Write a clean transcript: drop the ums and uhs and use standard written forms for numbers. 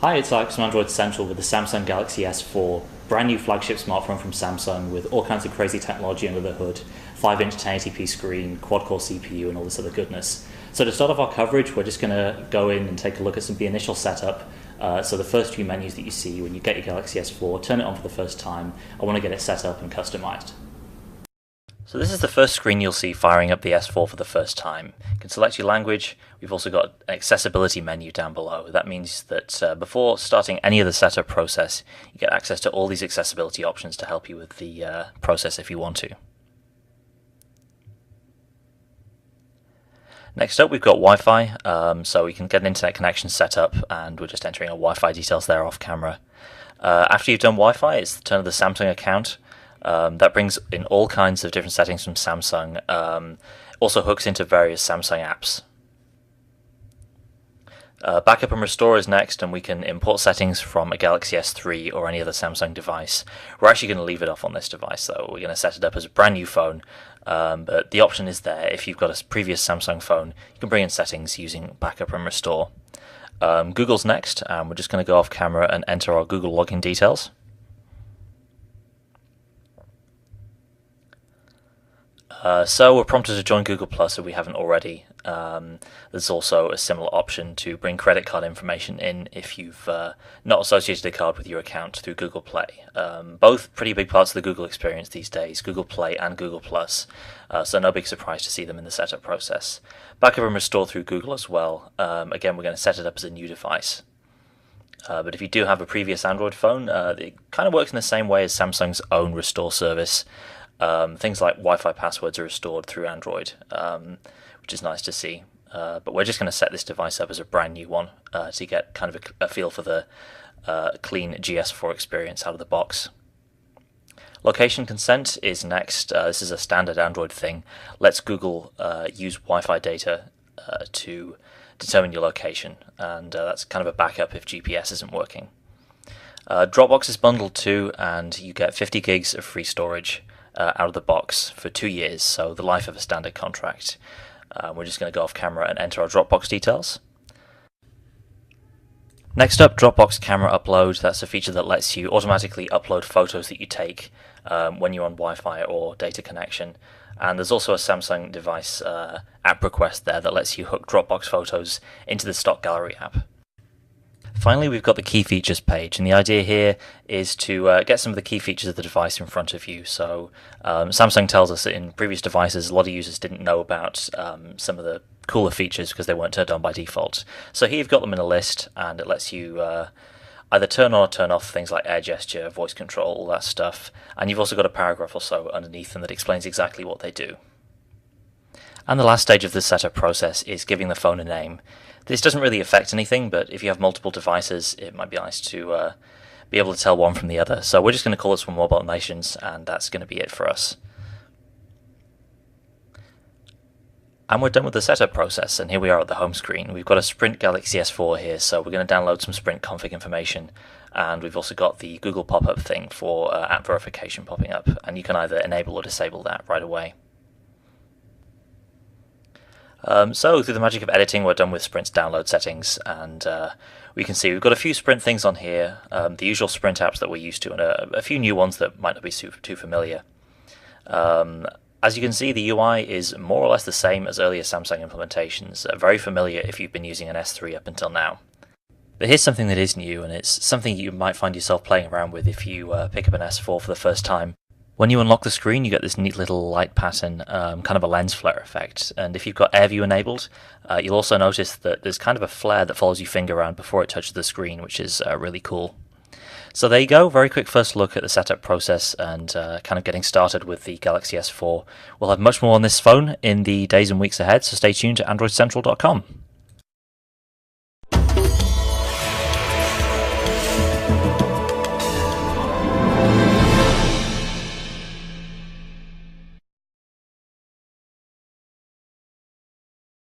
Hi, it's Alex from Android Central with the Samsung Galaxy S4, brand new flagship smartphone from Samsung with all kinds of crazy technology under the hood, 5-inch 1080p screen, quad-core CPU and all this other goodness. So to start off our coverage, we're just going to go in and take a look at some of the initial setup. So the first few menus that you see when you get your Galaxy S4, turn it on for the first time. I want to get it set up and customized. So this is the first screen you'll see firing up the S4 for the first time. You can select your language. We've also got an accessibility menu down below. That means that before starting any of the setup process, you get access to all these accessibility options to help you with the process if you want to. Next up, we've got Wi-Fi, so we can get an internet connection set up, and we're just entering our Wi-Fi details there off camera. After you've done Wi-Fi, it's the turn of the Samsung account. That brings in all kinds of different settings from Samsung. Also hooks into various Samsung apps. Backup and restore is next, and we can import settings from a Galaxy S3 or any other Samsung device. We're actually going to leave it off on this device, though. We're going to set it up as a brand new phone, but the option is there. If you've got a previous Samsung phone, you can bring in settings using backup and restore. Google's next, and we're just going to go off camera and enter our Google login details. So we're prompted to join Google Plus if we haven't already. There's also a similar option to bring credit card information in if you've not associated a card with your account through Google Play. Both pretty big parts of the Google experience these days, Google Play and Google Plus, so no big surprise to see them in the setup process. Backup and restore through Google as well. Again, we're going to set it up as a new device. But if you do have a previous Android phone, it kind of works in the same way as Samsung's own restore service. Things like Wi-Fi passwords are restored through Android, which is nice to see. But we're just going to set this device up as a brand new one to get kind of a feel for the clean GS4 experience out of the box. Location consent is next. This is a standard Android thing. Lets Google use Wi-Fi data to determine your location, and that's kind of a backup if GPS isn't working. Dropbox is bundled too, and you get 50 gigs of free storage out of the box for 2 years, so the life of a standard contract. We're just going to go off camera and enter our Dropbox details. Next up, Dropbox Camera Upload. That's a feature that lets you automatically upload photos that you take when you're on Wi-Fi or data connection. And there's also a Samsung device app request there that lets you hook Dropbox photos into the stock gallery app. Finally, we've got the key features page, and the idea here is to get some of the key features of the device in front of you. So Samsung tells us that in previous devices, a lot of users didn't know about some of the cooler features because they weren't turned on by default. So here you've got them in a list, and it lets you either turn on or turn off things like air gesture, voice control, all that stuff. And you've also got a paragraph or so underneath them that explains exactly what they do. And the last stage of the setup process is giving the phone a name. This doesn't really affect anything, but if you have multiple devices, it might be nice to be able to tell one from the other. So we're just going to call this one Mobile Nations, and that's going to be it for us. And we're done with the setup process, and here we are at the home screen. We've got a Sprint Galaxy S4 here, so we're going to download some Sprint config information, and we've also got the Google pop-up thing for app verification popping up, and you can either enable or disable that right away. So through the magic of editing, we're done with Sprint's download settings, and we can see we've got a few Sprint things on here, the usual Sprint apps that we're used to, and a few new ones that might not be too familiar. As you can see, the UI is more or less the same as earlier Samsung implementations, very familiar if you've been using an S3 up until now. But here's something that is new, and it's something you might find yourself playing around with if you pick up an S4 for the first time. When you unlock the screen, you get this neat little light pattern, kind of a lens flare effect. And if you've got Air View enabled, you'll also notice that there's kind of a flare that follows your finger around before it touches the screen, which is really cool. So there you go, very quick first look at the setup process and kind of getting started with the Galaxy S4. We'll have much more on this phone in the days and weeks ahead, so stay tuned to AndroidCentral.com.